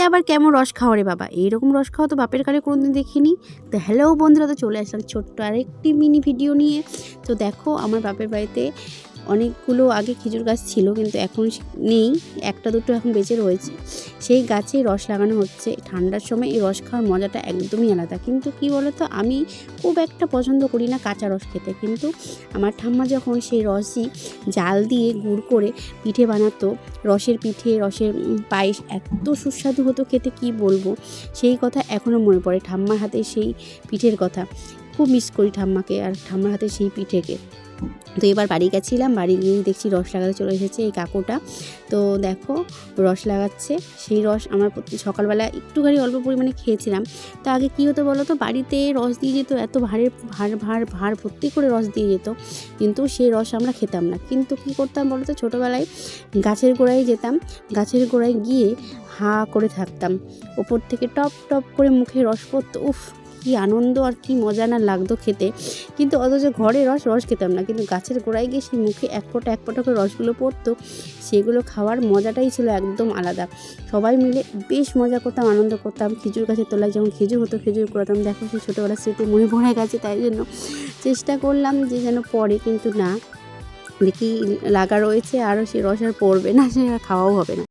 আবার কেমন রস খাওয়া রে বাবা, এইরকম রস খাওয়া তো বাপের কালে কোনোদিন দেখিনি। তো হ্যালো বন্ধুরা, তো চলে আসলাম ছোট্ট আরেকটি মিনি ভিডিও নিয়ে। তো দেখো, আমার বাপের বাড়িতে অনেকগুলো আগে খেজুর গাছ ছিল, কিন্তু এখন নেই, একটা দুটো এখন বেঁচে রয়েছে। সেই গাছে রস লাগানো হচ্ছে। ঠান্ডার সময় এই রস খাওয়ার মজাটা একদমই আলাদা। কিন্তু কি বলো তো, আমি খুব একটা পছন্দ করি না কাঁচা রস খেতে, কিন্তু আমার ঠাম্মা যখন সেই রসই জাল দিয়ে গুড় করে পিঠে বানাতো, রসের পিঠে, রসের পায়েস, এত সুস্বাদু হতো খেতে, কি বলবো। সেই কথা এখনও মনে পড়ে, ঠাম্মার হাতে সেই পিঠের কথা। খুব মিস করি ঠাম্মাকে আর ঠাম্মার হাতে সেই পিঠেকে। তো এবার বাড়ি গেছিলাম, বাড়ি গিয়ে দেখছি রস লাগাতে চলে এসেছে এই কাকুটা। তো দেখো, রস লাগাচ্ছে। সেই রস আমার সকালবেলা একটুখানি অল্প পরিমাণে খেয়েছিলাম। তো আগে কী হতো বলো তো, বাড়িতে রস দিয়ে যেত, এত ভার ভর্তি করে রস দিয়ে যেত, কিন্তু সেই রস আমরা খেতাম না। কিন্তু কী করতাম বলো তো, ছোটোবেলায় গাছের গোড়ায় যেতাম, গাছের গোড়ায় গিয়ে হা করে থাকতাম, ওপর থেকে টপ টপ করে মুখে রস পড়তো। উফ, কী আনন্দ আর কী মজা না লাগতো খেতে। কিন্তু অথচ ঘরে রস খেতাম না, কিন্তু গাছের গোড়ায় গিয়ে সেই মুখে এক ফোঁটা করে রসগুলো পড়তো, সেগুলো খাওয়ার মজাটাই ছিল একদম আলাদা। সবাই মিলে বেশ মজা করতাম, আনন্দ করতাম। খেজুর গাছের তলায় যখন খেজুর হতো, খেজুর কুড়াতাম। দেখো, সেই ছোটোবেলার স্মৃতি মনে পড়ে গেছে, তাই জন্য চেষ্টা করলাম যে যেন পড়ে, কিন্তু না, দেখি লাগা রয়েছে, আরও সে রস আর পড়বে না, সে আর খাওয়াও হবে না।